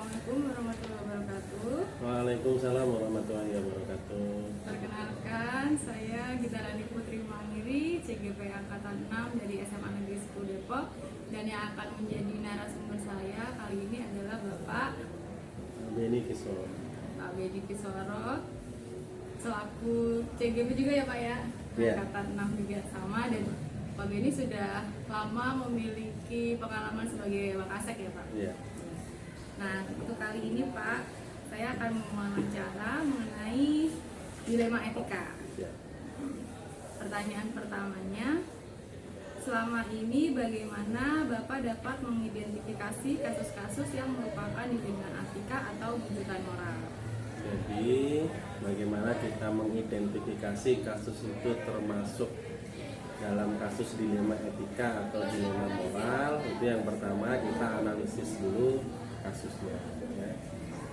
Assalamualaikum warahmatullahi wabarakatuh. Waalaikumsalam warahmatullahi wabarakatuh. Perkenalkan, saya Gita Rani Putri Mangiri, CGP Angkatan 6 dari SMA Negeri 10 Depok. Dan yang akan menjadi narasumber saya kali ini adalah Bapak Beni Kisworo. Pak Beni Kisworo, selaku CGP juga ya Pak ya? Iya. Angkatan 6 juga sama, dan Pak Beni sudah lama memiliki pengalaman sebagai Wakasek ya Pak? Iya. Nah, untuk kali ini Pak, saya akan mewawancara mengenai dilema etika. Iya. Pertanyaan pertamanya, selama ini bagaimana Bapak dapat mengidentifikasi kasus-kasus yang merupakan dilema etika atau bujukan moral? Jadi bagaimana kita mengidentifikasi kasus itu termasuk dalam kasus dilema etika atau dilema moral? Itu yang pertama kita analisis dulu kasusnya, ya.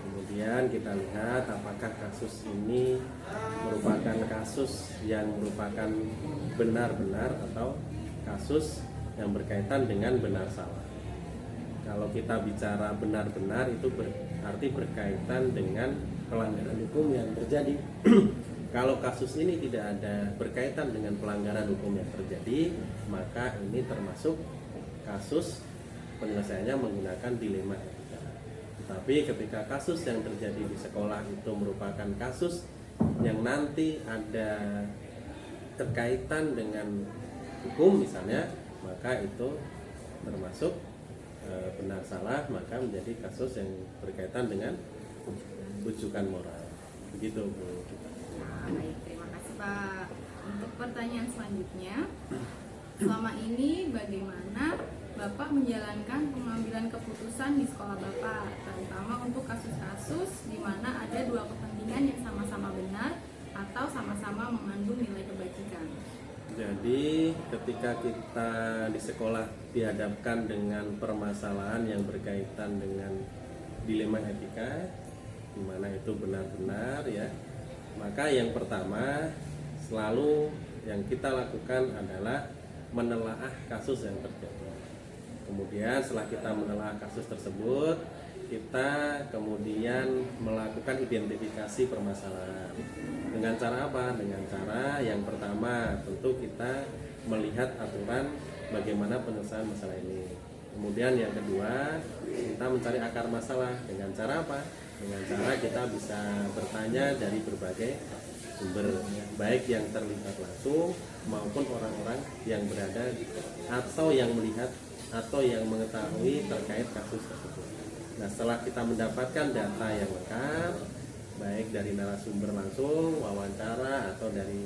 Kemudian kita lihat apakah kasus ini merupakan kasus yang merupakan benar-benar atau kasus yang berkaitan dengan benar salah. Kalau kita bicara benar-benar itu berarti berkaitan dengan pelanggaran hukum yang terjadi. Kalau kasus ini tidak ada berkaitan dengan pelanggaran hukum yang terjadi, maka ini termasuk kasus penyelesaiannya menggunakan dilema etika. Tapi ketika kasus yang terjadi di sekolah itu merupakan kasus yang nanti ada terkaitan dengan hukum misalnya, maka itu termasuk benar salah, maka menjadi kasus yang berkaitan dengan bujukan moral. Begitu Bu. Baik, terima kasih Pak. Untuk pertanyaan selanjutnya, selama ini bagaimana Bapak menjalankan pengambilan keputusan di sekolah Bapak, terutama untuk kasus-kasus di mana ada dua kepentingan yang sama-sama benar atau sama-sama mengandung nilai kebajikan? Jadi ketika kita di sekolah dihadapkan dengan permasalahan yang berkaitan dengan dilema etika, di mana itu benar-benar ya, maka yang pertama selalu yang kita lakukan adalah menelaah kasus yang terjadi. Kemudian setelah kita menelaah kasus tersebut, kita kemudian melakukan identifikasi permasalahan. Dengan cara apa? Dengan cara yang pertama tentu kita melihat aturan bagaimana penyelesaian masalah ini. Kemudian yang kedua, kita mencari akar masalah. Dengan cara apa? Dengan cara kita bisa bertanya dari berbagai sumber, baik yang terlibat langsung maupun orang-orang yang berada atau yang melihat atau yang mengetahui terkait kasus tersebut. Nah, setelah kita mendapatkan data yang lengkap, baik dari narasumber langsung, wawancara, atau dari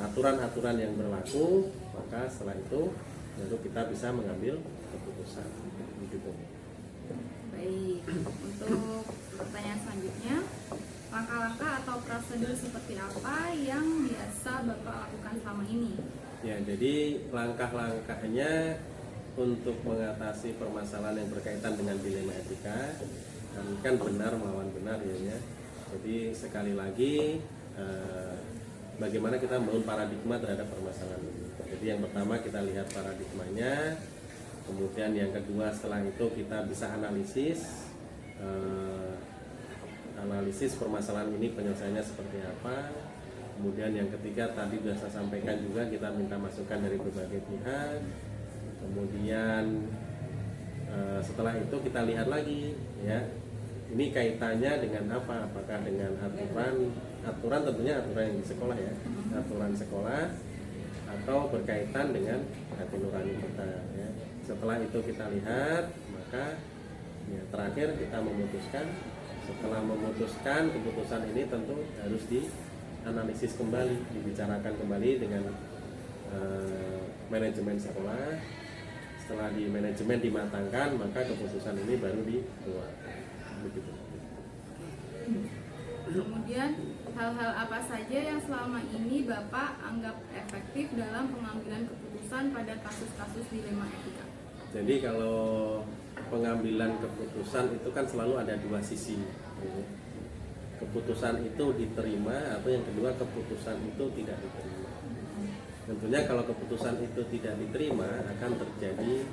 aturan-aturan yang berlaku, maka setelah itu baru kita bisa mengambil keputusan. Begitu. Baik, untuk pertanyaan selanjutnya, langkah-langkah atau prosedur seperti apa yang biasa Bapak lakukan selama ini? Ya, jadi langkah-langkahnya untuk mengatasi permasalahan yang berkaitan dengan dilema etika, kan benar melawan benar ya. Jadi sekali lagi bagaimana kita membangun paradigma terhadap permasalahan ini. Jadi yang pertama kita lihat paradigmanya, kemudian yang kedua setelah itu kita bisa analisis permasalahan ini penyelesaiannya seperti apa. Kemudian yang ketiga tadi sudah saya sampaikan juga, kita minta masukan dari berbagai pihak. Kemudian setelah itu kita lihat lagi ya, ini kaitannya dengan apa? Apakah dengan aturan tentunya aturan yang di sekolah ya, aturan sekolah, atau berkaitan dengan hati nurani kita ya. Setelah itu kita lihat, maka ya, terakhir kita memutuskan. Setelah memutuskan, keputusan ini tentu harus dianalisis kembali, dibicarakan kembali dengan manajemen sekolah. Setelah di manajemen dimatangkan, maka keputusan ini baru dikeluarkan. Begitu. Kemudian hal-hal apa saja yang selama ini Bapak anggap efektif dalam pengambilan keputusan pada kasus-kasus dilema etika? Jadi kalau pengambilan keputusan itu kan selalu ada dua sisi. Keputusan itu diterima atau yang kedua keputusan itu tidak diterima. Tentunya kalau keputusan itu tidak diterima akan terjadi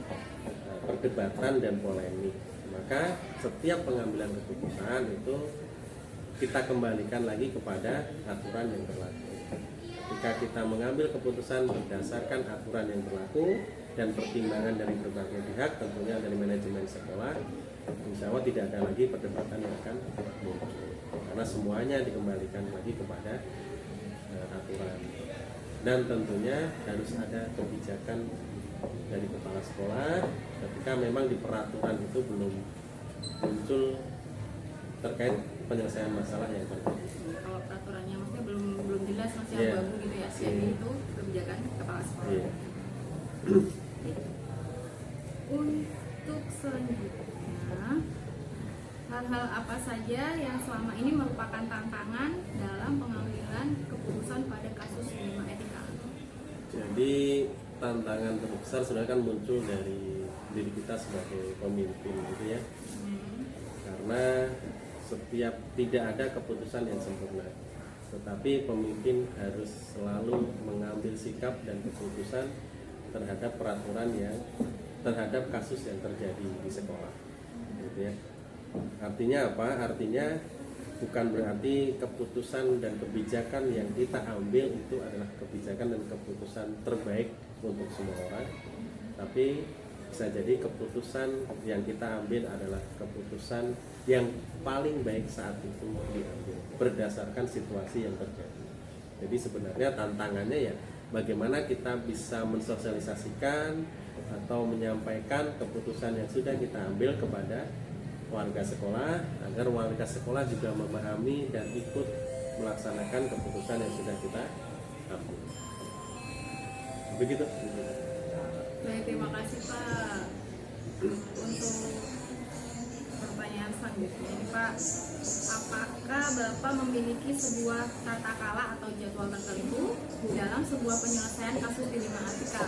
perdebatan dan polemik. Maka setiap pengambilan keputusan itu kita kembalikan lagi kepada aturan yang berlaku. Jika kita mengambil keputusan berdasarkan aturan yang berlaku dan pertimbangan dari berbagai pihak, tentunya dari manajemen sekolah, insya Allah tidak ada lagi perdebatan yang akan muncul, karena semuanya dikembalikan lagi kepada aturan. Dan tentunya harus ada kebijakan dari kepala sekolah ketika memang di peraturan itu belum muncul terkait penyelesaian masalah yang terjadi. Kalau peraturannya maksudnya belum jelas, masih Yeah. abu-abu gitu ya, jadi itu kebijakan kepala sekolah. Yeah. Untuk selanjutnya, hal-hal apa saja yang selama ini merupakan tantangan dalam pengambilan keputusan pada kasus dilema etika? Jadi tantangan terbesar sebenarnya kan muncul dari diri kita sebagai pemimpin gitu ya. Karena setiap tidak ada keputusan yang sempurna, tetapi pemimpin harus selalu mengambil sikap dan keputusan terhadap peraturan yang terhadap kasus yang terjadi di sekolah gitu ya. Artinya apa? Artinya bukan berarti keputusan dan kebijakan yang kita ambil itu adalah kebijakan dan keputusan terbaik untuk semua orang, tapi bisa jadi keputusan yang kita ambil adalah keputusan yang paling baik saat itu diambil berdasarkan situasi yang terjadi. Jadi sebenarnya tantangannya ya bagaimana kita bisa mensosialisasikan atau menyampaikan keputusan yang sudah kita ambil kepada warga sekolah agar warga sekolah juga memahami dan ikut melaksanakan keputusan yang sudah kita ambil. Begitu. Baik, terima kasih Pak. Untuk pertanyaan selanjutnya ini Pak, apakah Bapak memiliki sebuah tata krama atau jadwal tertentu dalam sebuah penyelesaian kasus dilema etika?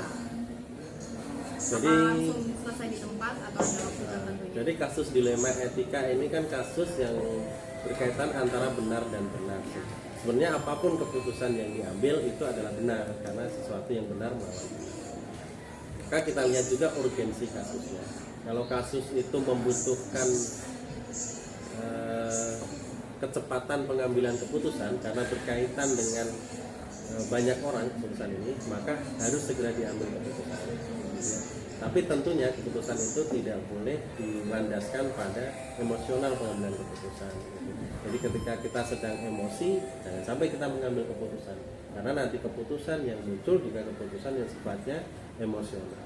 Jadi langsung selesai di tempat atau ada waktu tertentunya? Jadi kasus dilema etika ini kan kasus yang berkaitan antara benar dan benar. Sebenarnya apapun keputusan yang diambil itu adalah benar karena sesuatu yang benar melawan. Maka kita lihat juga urgensi kasusnya. Kalau kasus itu membutuhkan kecepatan pengambilan keputusan karena berkaitan dengan banyak orang keputusan ini, maka harus segera diambil keputusan. Tapi tentunya keputusan itu tidak boleh dilandaskan pada emosional pengambilan keputusan. Jadi ketika kita sedang emosi, jangan sampai kita mengambil keputusan, karena nanti keputusan yang muncul juga keputusan yang sifatnya emosional.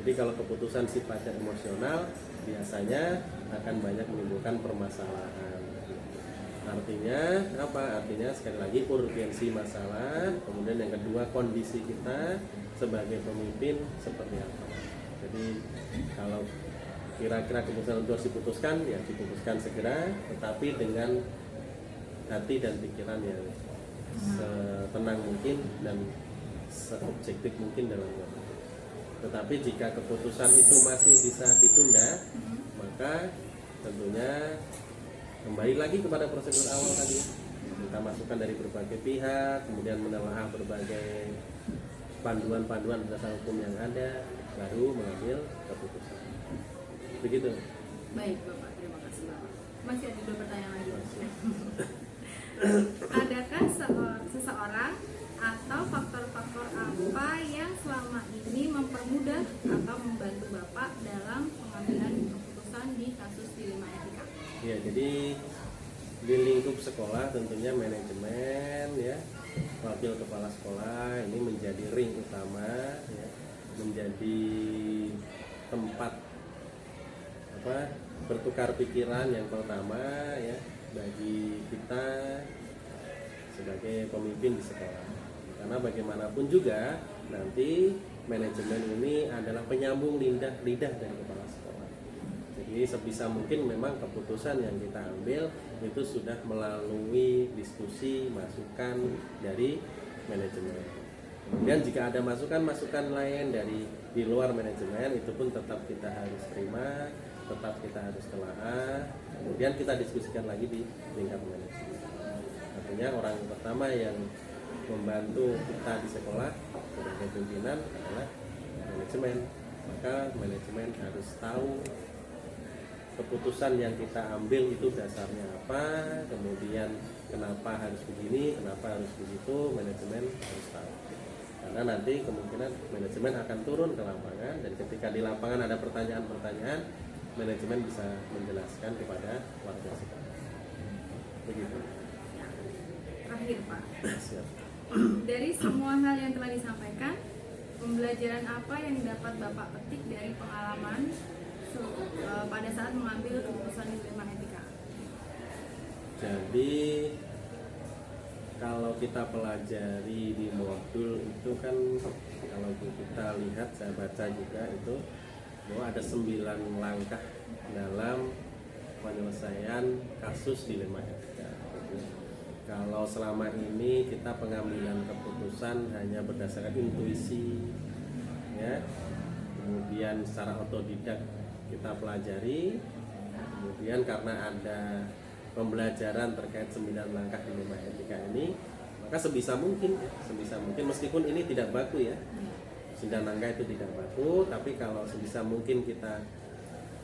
Jadi kalau keputusan sifatnya emosional, biasanya akan banyak menimbulkan permasalahan. Artinya apa? Artinya sekali lagi urgensi masalah, kemudian yang kedua kondisi kita sebagai pemimpin seperti apa. Jadi kalau kira-kira keputusan itu harus diputuskan, ya diputuskan segera, tetapi dengan hati dan pikiran yang setenang mungkin dan seobjektif mungkin dalam waktu. Tetapi jika keputusan itu masih bisa ditunda, maka tentunya kembali lagi kepada prosedur awal tadi, kita masukkan dari berbagai pihak, kemudian menelaah berbagai panduan-panduan dasar hukum yang ada, baru mengambil keputusan. Begitu. Baik Bapak, terima kasih Bapak. Masih ada 2 pertanyaan lagi. Adakah seseorang atau faktor-faktor apa yang selama ini mempermudah atau membantu Bapak dalam pengambilan keputusan di kasus dilema etika? Ya, jadi di lingkup sekolah tentunya manajemen ya, wakil kepala sekolah ini menjadi ring utama ya, menjadi tempat bertukar pikiran yang pertama ya bagi kita sebagai pemimpin di sekolah. Karena bagaimanapun juga nanti manajemen ini adalah penyambung lidah dari kepala sekolah. Jadi sebisa mungkin memang keputusan yang kita ambil itu sudah melalui diskusi, masukan dari manajemen. Kemudian jika ada masukan-masukan lain dari di luar manajemen, itu pun tetap kita harus terima, tetap kita harus telaah, kemudian kita diskusikan lagi di tingkat manajemen. Artinya orang pertama yang membantu kita di sekolah sebagai pimpinan adalah manajemen. Maka manajemen harus tahu keputusan yang kita ambil itu dasarnya apa, kemudian kenapa harus begini, kenapa harus begitu, manajemen harus tahu. Karena nanti kemungkinan manajemen akan turun ke lapangan, dan ketika di lapangan ada pertanyaan-pertanyaan, manajemen bisa menjelaskan kepada warga sekitar. Begitu. Terakhir Pak, Siap. dari semua hal yang telah disampaikan, pembelajaran apa yang dapat Bapak petik dari pengalaman pada saat mengambil keputusan dilema etika? Jadi kalau kita pelajari di modul itu kan, kalau kita lihat, saya baca juga itu bahwa ada 9 langkah dalam penyelesaian kasus dilema etika. Kalau selama ini kita pengambilan keputusan hanya berdasarkan intuisi, ya, kemudian secara otodidak kita pelajari, kemudian karena ada pembelajaran terkait 9 langkah dilema etika ini, maka sebisa mungkin meskipun ini tidak baku ya, 9 langkah itu tidak baku, tapi kalau sebisa mungkin kita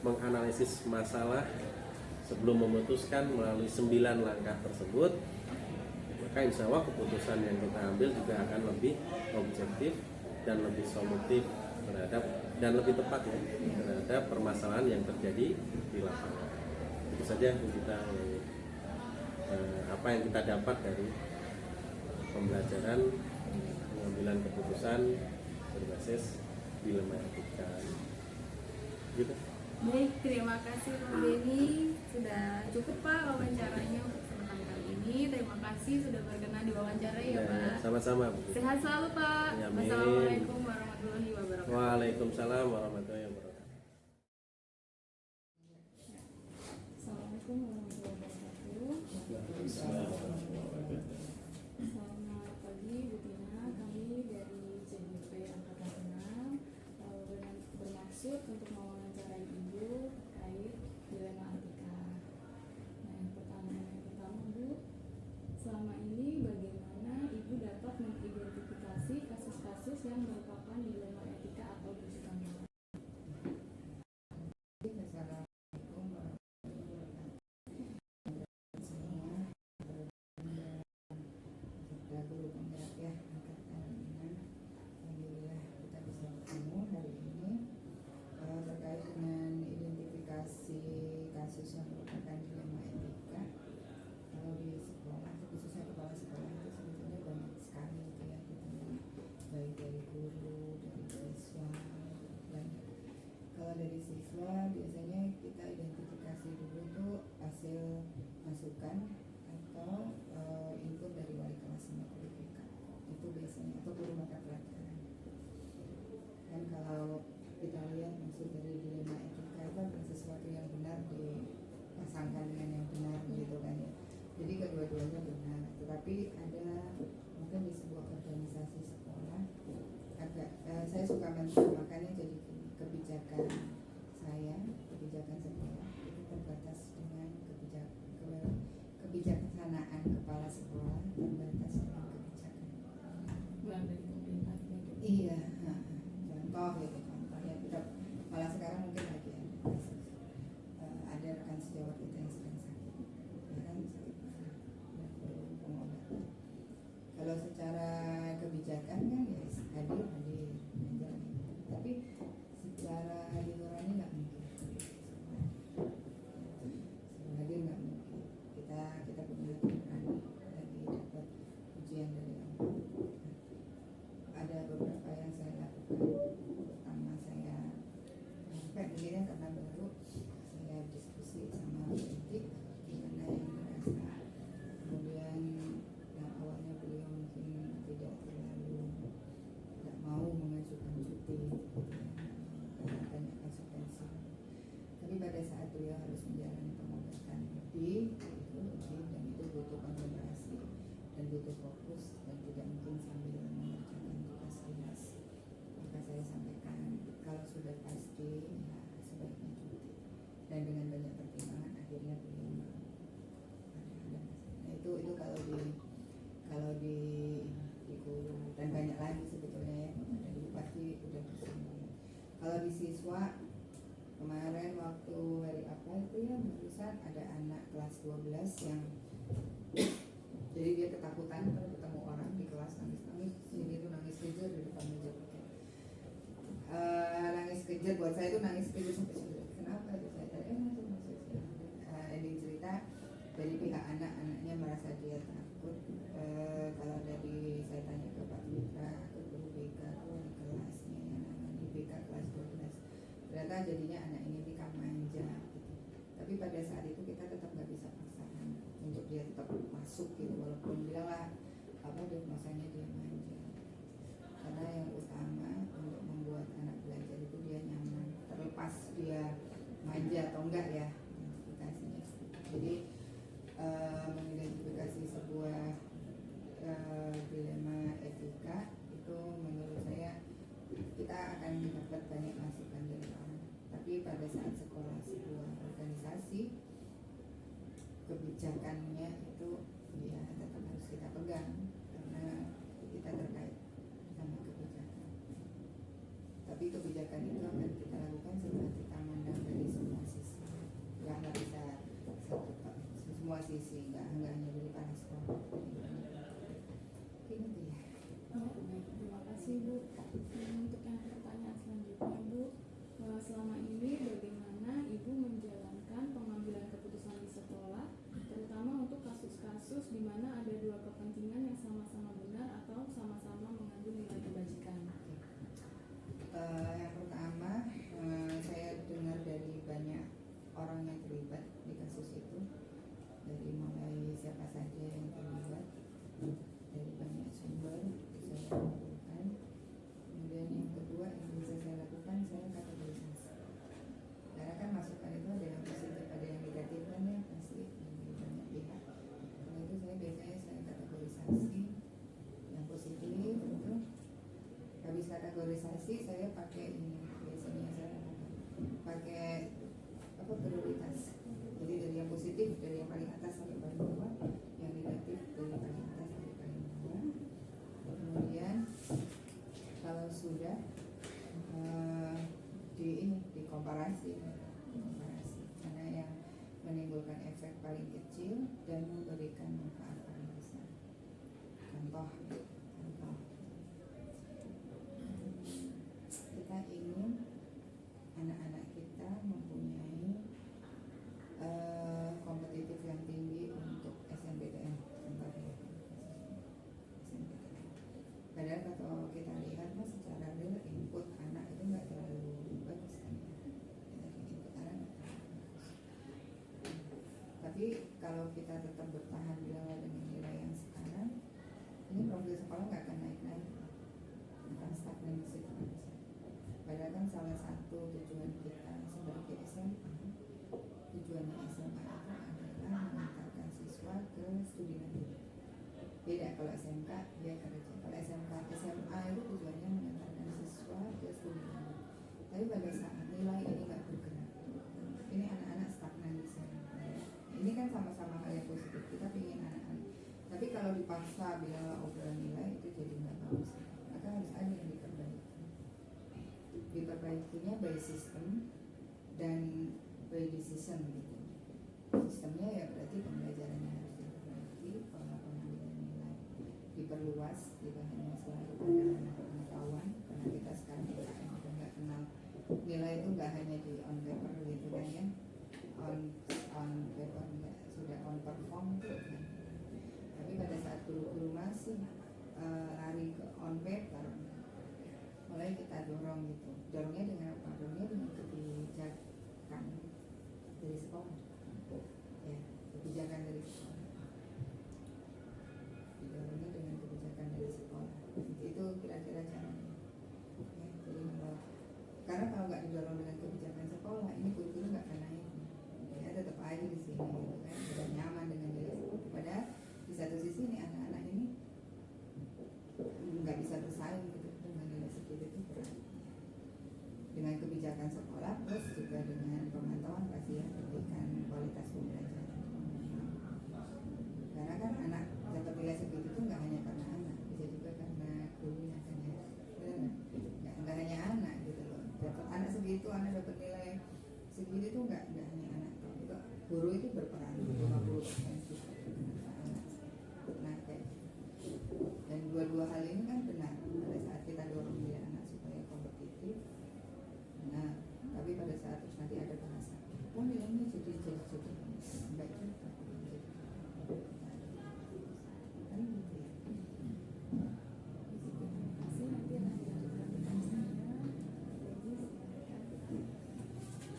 menganalisis masalah sebelum memutuskan melalui 9 langkah tersebut, maka insya Allah keputusan yang kita ambil juga akan lebih objektif dan lebih solutif terhadap, dan lebih tepat ya, terhadap permasalahan yang terjadi di lapangan. Itu saja yang kita apa yang kita dapat dari pembelajaran pengambilan keputusan berbasis dilema etika. Gitu. Baik, terima kasih Pak Beni. Sudah cukup Pak wawancaranya untuk kesempatan kali ini. Terima kasih sudah berkenan diwawancarai ya Pak. Sama-sama. Sehat selalu Pak. Ya, amin. Wassalamualaikum warahmatullahi wabarakatuh. Waalaikumsalam warahmatullahi wabarakatuh. Assalamualaikum warahmatullahi wabarakatuh. Selamat pagi Bu Tina, kami dari CGP Angkatan 6 bermaksud untuk mewawancarai Ibu terkait dilema etika. Nah, pertanyaan yang pertama Bu, selama ini bagaimana Ibu dapat mengidentifikasi kasus-kasus yang merupakan dilema etika atau bujukan moral? Kasus yang merupakan dilema etika, kalau di sekolah, khususnya kepala sekolah itu sebetulnya banyak sekali gitu ya, baik dari guru, dari siswa, banyak. Kalau dari siswa biasanya kita identifikasi dulu tuh hasil masukan atau input dari wali kelas sama guru BK, itu biasanya, atau guru mata pelajaran. Dan kalau kita lihat maksud dari dilema etika itu adalah sesuatu yang benar dipasangkan dengan yang benar gitu kan ya. Jadi kedua-duanya benar, tetapi ada mungkin di sebuah organisasi sekolah agak saya suka menamakannya jadi kebijakan kebijakan sekolah itu terbatas dengan kebijaksanaan kepala sekolah, terbatas dengan kebijakan. Iya, contoh gitu. Malah sekarang mungkin lagi ada rekan sejawat kita yang sedang sakit, ya kan, perlu pengobatan. Kalau secara kebijakan kan ya hadir menjalani, tapi secara nurani nggak mungkin. Kalau di siswa kemarin waktu hari apa itu ya barusan ada anak kelas 12 yang jadi dia ketakutan kalau ketemu orang di kelas nangis-nangis, ini tuh nangis kejer di depan meja pakai nangis kejer. Buat saya itu nangis kejer sampai sudah kenapa itu saya tanya itu maksudnya ending cerita dari pihak anak-anaknya merasa dia takut. Kalau dari saya tanya ke Pak Mitra ke guru BK di kelasnya yang namanya BK kelas 12, ternyata jadinya anak ini tikam manja gitu. Tapi pada saat itu kita tetap nggak bisa paksakan untuk dia tetap masuk gitu, walaupun bilanglah apa diagnosanya dia manja. Karena yang utama untuk membuat anak belajar itu dia nyaman, terlepas dia manja atau enggak ya identifikasinya. Jadi mengidentifikasi sebuah dilema etika itu menurut saya kita akan dapat banyak masukan dari orang. Tapi pada saat sekolah sebuah organisasi, kebijakannya itu ya tetap harus kita pegang karena kita terkait sama kebijakan. Tapi kebijakan itu akan kita lakukan setelah kita mandang dari semua sisi. Nggak bisa semua sisi, nggak hanya dari para sekolah. Ini dia. Terima kasih Bu. Untuk yang pertanyaan selanjutnya Bu, selama ini bagaimana Ibu menjalankan pengambilan keputusan di sekolah, terutama untuk kasus-kasus di mana ada dua kepentingan yang sama-sama benar atau sama-sama mengandung nilai kebajikan? Yang pertama, saya dengar dari banyak orang yang terlibat di kasus itu, dari mulai siapa saja yang terlibat, dari banyak sumber saya lakukan. Kemudian yang kedua yang bisa saya lakukan, saya kategorisasi. Karena kan masukan itu ada yang positif, ada yang negatif kan ya, pasti dari banyak pihak. Karena itu biasanya saya kategorisasi. Yang positif itu habis kategorisasi saya pakai ini, biasanya saya pakai apa prioritas. Jadi dari yang positif dari yang paling atas sampai paling bawah, yang negatif dari paling atas sampai paling bawah. Kemudian kalau sudah dikomparasi mana yang menimbulkan efek paling kecil dan memberikan manfaat paling besar. Contoh kita ingin anak-anak kita mempunyai kompetitif yang tinggi untuk SNMPTN. Padahal kalau kita lihat mas secara real input anak itu nggak terlalu bagus kan ya. Input anak nggak terlalu bagus. Tapi kalau kita tetap bertahan dengan nilai yang sekarang, ini profil sekolah nggak akan naik-naik, akan stagnan di situ aja. Padahal kan salah satu tujuan kita sebagai SMA, tujuannya SMA itu adalah mengantarkan siswa ke studi lanjut. Beda kalau SMK dia kerja. Kalau SMA itu tujuannya mengantarkan siswa ke studi lanjut. Tapi pada saat nilai ini nggak bergerak, ini anak-anak stagnan di sana. Ini kan sama-sama hal yang positif. Kita ingin anak-anak. Tapi kalau dipaksa bila obrolan nilai itu jadi nggak bagus. Maka harus ada yang diperbaiki. Diperbaikinya by system dan by decision gitu. Sistemnya ya berarti pembelajarannya harus diperbaiki, pola pengambilan nilai diperluas, tidak hanya selalu pada pengetahuan, karena kita sekarang juga nggak kenal nilai itu nggak hanya di on paper gitu kan ya, on paper sudah on perform gitu kan. Tapi pada saat guru-guru masih lari ke on paper, mulai kita dorong gitu. Dorongnya dengan apa? Dorongnya dengan kebijakan dari sekolah. Ya, kebijakan dari sekolah. Didorongnya dengan kebijakan dari sekolah. Itu kira-kira caranya. Ya, jadi karena kalau nggak didorong dengan kebijakan sekolah, ini guru-guru nggak akan naik. Ya, tetap aja di sini, gitu kan. Sudah nyaman dengan nilai segitu. Padahal di satu sisi nih anak-anak ini nggak bisa bersaing gitu dengan nilai segitu itu berat. Dengan kebijakan sekolah plus juga dengan pemantauan pasti ya memberikan kualitas pembelajaran. Karena kan anak dapat nilai segitu itu nggak hanya karena anak, bisa juga karena gurunya kan ya. Nggak hanya anak gitu loh. Dapat anak segitu anak dapat nilai segitu itu nggak hanya anak itu, guru itu berperan 50% juga anak. Nah kayak dan dua hal ini kan benar pada saat kita dorong dia anak supaya kompetitif. Nah tapi pada saat terus nanti ada bahasa, oh nilainya jadi enggak juga kan gitu ya.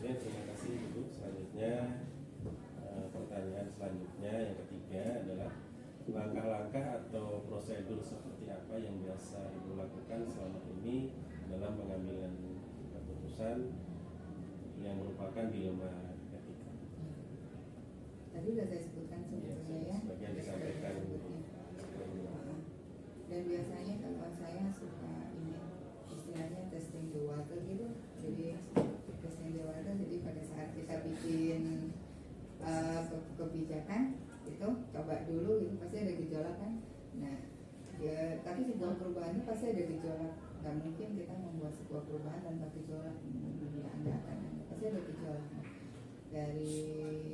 Oke, terima kasih Ibu. Selanjutnya pertanyaan selanjutnya yang ketiga adalah langkah-langkah atau prosedur seperti apa yang biasa Ibu lakukan selama ini dalam pengambilan keputusan yang merupakan dilema etika. Tadi sudah saya sebutkan sebetulnya ya. Sebagian disampaikan. Dan biasanya kalau saya suka ini istilahnya testing the water gitu. Jadi testing the water. Jadi pada saat kita bikin kebijakan itu coba dulu gitu pasti ada gejolak kan. Nah ya, tapi sebuah perubahan itu pasti ada gejolak. Gak mungkin kita membuat sebuah perubahan tanpa gejolak. Nggak akan ada. Pasti ada gejolak. Dari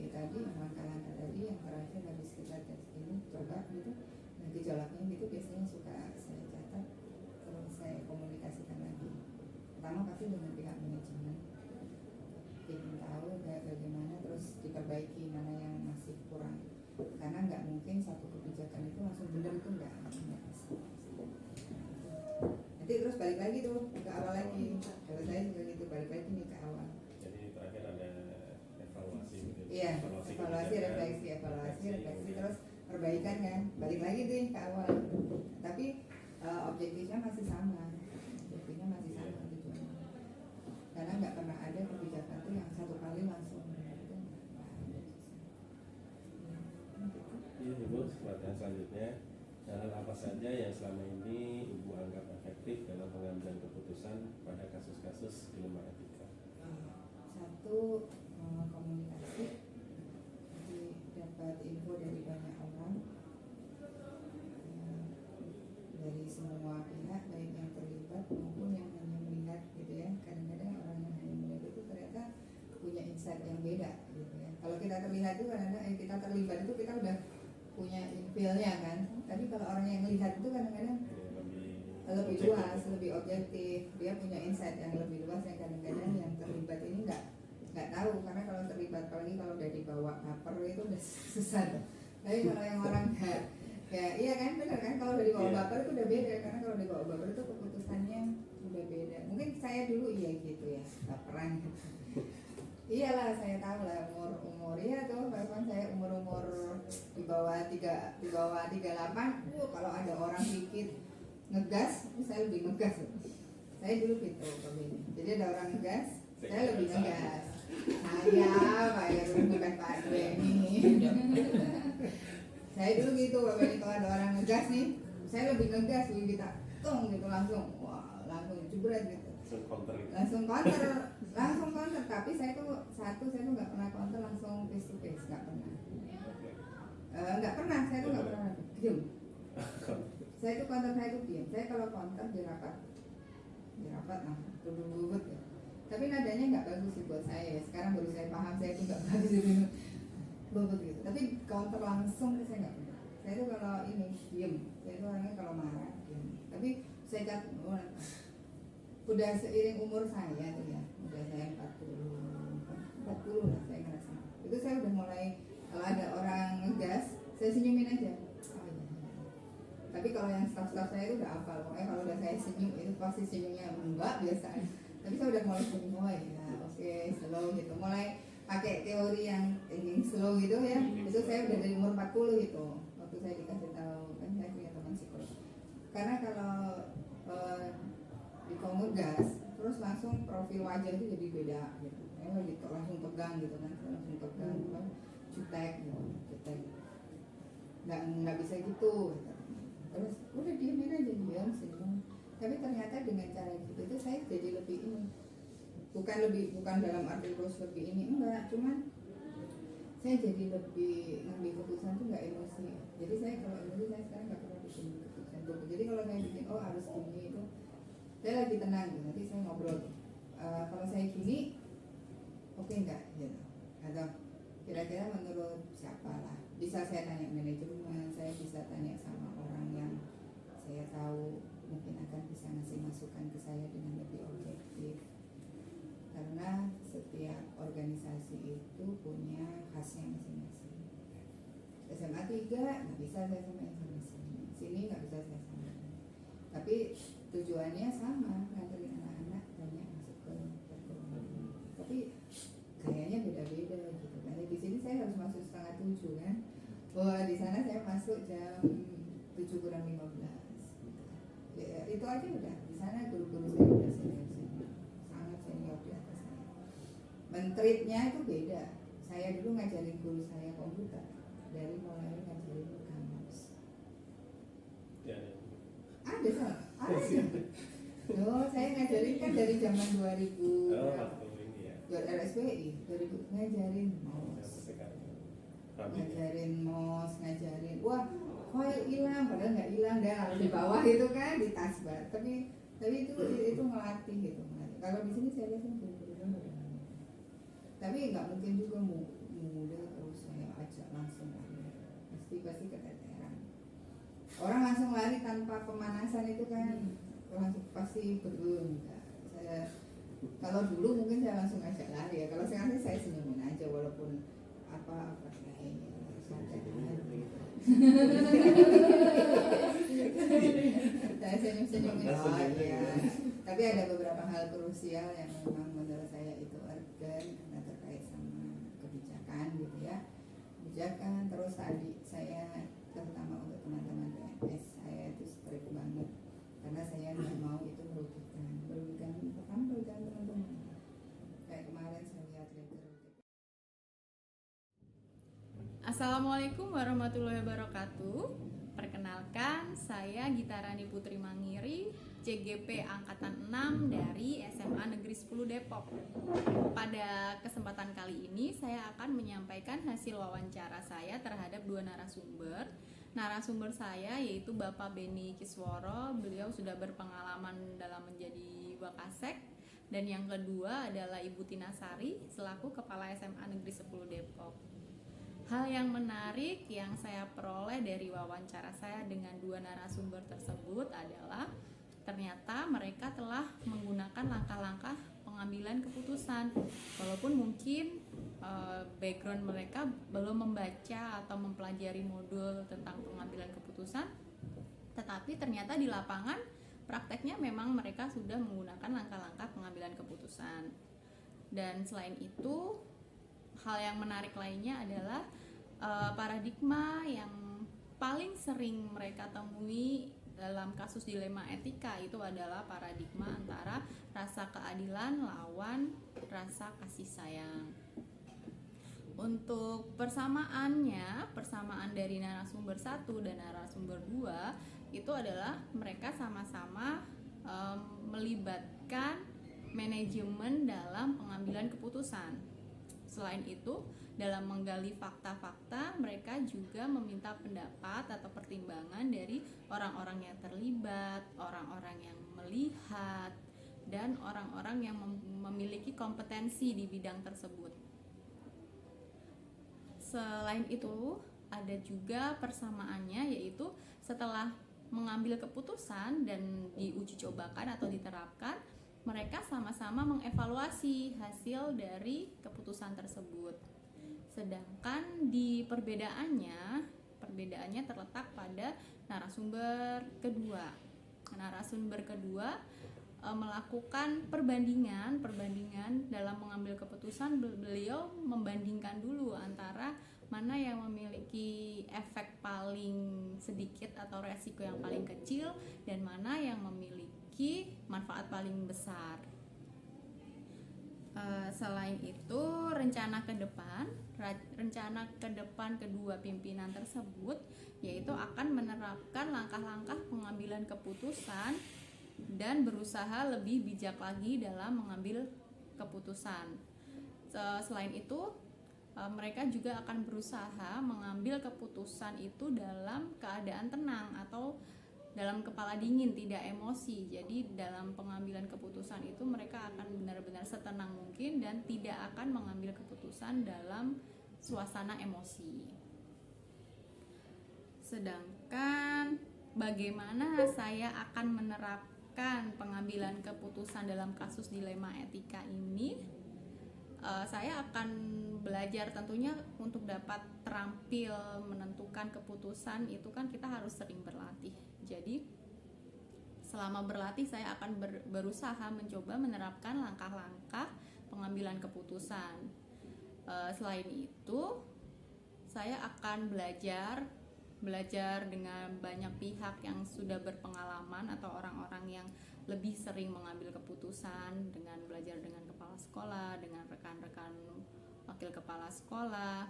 tadi langkah-langkah tadi yang terakhir habis kita tes ini coba gitu. Nah gejolaknya gitu biasanya suka saya catat terus saya komunikasikan lagi. Pertama pasti dengan pihak manajemen, ingin tahu bagaimana terus diperbaiki mana yang masih kurang. Karena nggak mungkin satu kebijakan itu langsung benar itu nggak bisa. Nanti terus balik lagi tuh ke awal lagi. Kalau saya juga gitu balik lagi nih ke awal. Jadi terakhir ada evaluasi gitu. Iya, evaluasi, refleksi, terus perbaikan kan, balik lagi deh ke awal. Tapi objektifnya masih sama, tujuannya. Karena nggak pernah ada kebijakan tuh yang satu kali langsung. Iya Ibu, pertanyaan selanjutnya, hal apa saja yang selama ini Ibu anggap efektif dalam pengambilan keputusan pada kasus-kasus dilema etika? Satu, komunikasi. Jadi dapat info dari banyak orang, dari semua pihak baik yang terlibat maupun yang hanya melihat gitu ya. Kadang-kadang orang yang hanya melihat itu ternyata punya insight yang beda gitu ya. Kalau kita terlihat itu kadang-kadang kita terlibat itu kita udah punya feel-nya kan. Tapi kalau orang yang melihat itu kadang-kadang lebih luas, lebih objektif, dia punya insight yang lebih luas yang kadang-kadang yang terlibat ini nggak tahu. Karena kalau terlibat, apalagi kalau udah dibawa baper itu udah susah. Tapi kalau yang orang kayak iya kan, benar kan, kalau udah dibawa baper itu udah beda. Karena kalau dibawa baper itu keputusannya udah beda. Mungkin saya dulu iya gitu ya, baperan gitu. Iyalah saya tahu lah umur ya tuh bahkan saya umur di bawah 38 kalau ada orang dikit ngegas saya lebih ngegas. Saya dulu gitu begini. Jadi ada orang ngegas saya lebih ngegas. Saya Pak Heru bukan Pak Dweni. Saya dulu gitu Pak Dweni, kalau ada orang ngegas nih saya lebih ngegas kita tung gitu langsung langsung jebret gitu. Langsung counter, tapi saya tuh nggak pernah counter langsung face to face, nggak pernah, saya tuh nggak pernah diem. Saya tuh counter, saya tuh diem. Saya kalau counter di rapat nah bubut ya. Tapi nadanya nggak bagus sih buat saya. Sekarang baru saya paham saya tuh nggak bagus gitu bubut gitu. Tapi counter langsung saya nggak pernah. Saya tuh kalau ini diem. Saya tuh orangnya kalau marah diem. Tapi saya cat udah seiring umur saya tuh ya, udah saya 40 lah saya ngerasa. Itu saya udah mulai kalau ada orang ngegas, saya senyumin aja. Oh iya. Tapi kalau yang staff-staff saya itu udah hafal, pokoknya kalau udah saya senyum itu pasti senyumnya enggak biasa. Tapi saya udah mulai senyum, oh ya oke, slow gitu. Mulai pakai teori yang thinking slow gitu ya. Itu saya udah dari umur 40 gitu. Waktu saya dikasih tahu kan saya punya teman psikolog. Karena kalau di komugas terus langsung profil wajah itu jadi beda gitu, gitu langsung tegang gitu kan, jutek nggak bisa gitu. Terus udah diemin aja diam senyum. Tapi ternyata dengan cara gitu itu saya jadi lebih ini, bukan dalam arti terus lebih ini enggak, cuman saya jadi lebih ngambil keputusan tuh nggak emosi. Jadi saya kalau emosi saya sekarang nggak pernah bikin keputusan tuh. Jadi kalau saya bikin harus gini itu saya lagi tenang gitu, nanti saya ngobrol kalau saya gini bisa saya tanya manajemen, saya bisa tanya sama orang yang saya tahu mungkin akan bisa ngasih masukan ke saya dengan lebih objektif. Karena setiap organisasi itu punya khasnya masing-masing. SMA 3 nggak bisa saya sama SMA sini nggak bisa saya sama. Tapi tujuannya sama, ngajarin anak-anak banyak masuk ke perguruan. Tapi kayaknya beda-beda gitu kan. Di sini saya harus masuk 6:30 kan. Wah, di sana saya masuk jam 7 kurang 15. Ya, itu aja udah. Di sana guru-guru saya udah senior, sangat senior di atas saya. Mentritnya itu beda. Saya dulu ngajarin guru saya komputer dari mulai ngajarin kamus. Ya. Ada salah? Ada. Oh, saya ngajarin kan dari zaman 2000. Oh, waktu ini ya. Buat LSPI 2000 ngajarin MOS, ngajarin wah file hilang padahal nggak hilang dah di bawah itu kan di taskbar. Tapi itu ngelatih gitu. Kalau di sini saya lihat kan guru-gurunya udah muda. Tapi nggak mungkin juga muda terus saya ajak langsung lari. Pasti keteteran. Orang langsung lari tanpa pemanasan itu kan langsung pasti enggak. Saya kalau dulu mungkin saya langsung ajak lari ya. Kalau sekarang sih saya senyumin aja walaupun apa kayaknya santai gitu. Saya senyum-senyumin ya. Tapi ada beberapa hal krusial yang memang menurut saya itu urgent karena terkait sama kebijakan gitu ya. Kebijakan terus tadi saya terutama untuk teman-teman PNS saya itu strict banget karena saya nggak mau itu merugikan pertama merugikan teman-teman. Kayak kemarin saya lihat Assalamualaikum warahmatullahi wabarakatuh. Perkenalkan, saya Gitarani Putri Mangiri, CGP Angkatan 6 dari SMA Negeri 10 Depok. Pada kesempatan kali ini, saya akan menyampaikan hasil wawancara saya terhadap dua narasumber. Narasumber saya yaitu Bapak Beni Kisworo, beliau sudah berpengalaman dalam menjadi Wakasek. Dan yang kedua adalah Ibu Tina Sari, selaku Kepala SMA Negeri 10 Depok. Hal yang menarik yang saya peroleh dari wawancara saya dengan dua narasumber tersebut adalah ternyata mereka telah menggunakan langkah-langkah pengambilan keputusan. Walaupun mungkin background mereka belum membaca atau mempelajari modul tentang pengambilan keputusan, tetapi ternyata di lapangan prakteknya memang mereka sudah menggunakan langkah-langkah pengambilan keputusan. Dan selain itu, hal yang menarik lainnya adalah paradigma yang paling sering mereka temui dalam kasus dilema etika itu adalah paradigma antara rasa keadilan lawan rasa kasih sayang. Untuk persamaan dari narasumber 1 dan narasumber 2 itu adalah mereka sama-sama melibatkan manajemen dalam pengambilan keputusan. Selain itu, dalam menggali fakta-fakta, mereka juga meminta pendapat atau pertimbangan dari orang-orang yang terlibat, orang-orang yang melihat, dan orang-orang yang memiliki kompetensi di bidang tersebut. Selain itu, ada juga persamaannya, yaitu setelah mengambil keputusan dan diuji cobakan atau diterapkan, mereka sama-sama mengevaluasi hasil dari keputusan tersebut. Sedangkan di perbedaannya terletak pada narasumber kedua. Narasumber kedua melakukan perbandingan dalam mengambil keputusan. Beliau membandingkan dulu antara mana yang memiliki efek paling sedikit atau resiko yang paling kecil dan mana yang memiliki manfaat paling besar. Selain itu, rencana ke depan kedua pimpinan tersebut yaitu akan menerapkan langkah-langkah pengambilan keputusan dan berusaha lebih bijak lagi dalam mengambil keputusan. Selain itu, mereka juga akan berusaha mengambil keputusan itu dalam keadaan tenang atau dalam kepala dingin, tidak emosi. Jadi dalam pengambilan keputusan itu mereka akan benar-benar setenang mungkin dan tidak akan mengambil keputusan dalam suasana emosi. Sedangkan bagaimana saya akan menerapkan pengambilan keputusan dalam kasus dilema etika ini, saya akan belajar tentunya untuk dapat terampil menentukan keputusan itu kan kita harus sering berlatih. Jadi selama berlatih saya akan berusaha mencoba menerapkan langkah-langkah pengambilan keputusan. Selain itu saya akan belajar dengan banyak pihak yang sudah berpengalaman atau orang-orang yang lebih sering mengambil keputusan, dengan belajar dengan kepala sekolah, dengan rekan-rekan wakil kepala sekolah,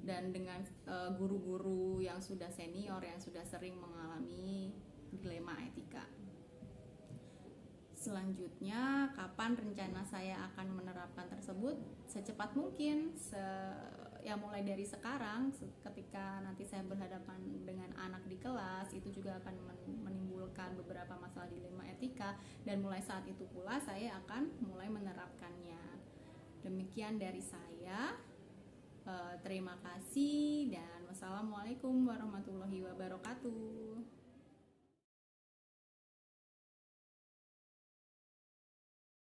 dan dengan guru-guru yang sudah senior yang sudah sering mengalami dilema etika. Selanjutnya, kapan rencana saya akan menerapkan tersebut? Secepat mungkin, ya mulai dari sekarang. Ketika nanti saya berhadapan dengan anak di kelas, itu juga akan menimbulkan beberapa masalah dilema etika, dan mulai saat itu pula saya akan mulai menerapkannya. Demikian dari saya. Terima kasih dan wassalamualaikum warahmatullahi wabarakatuh.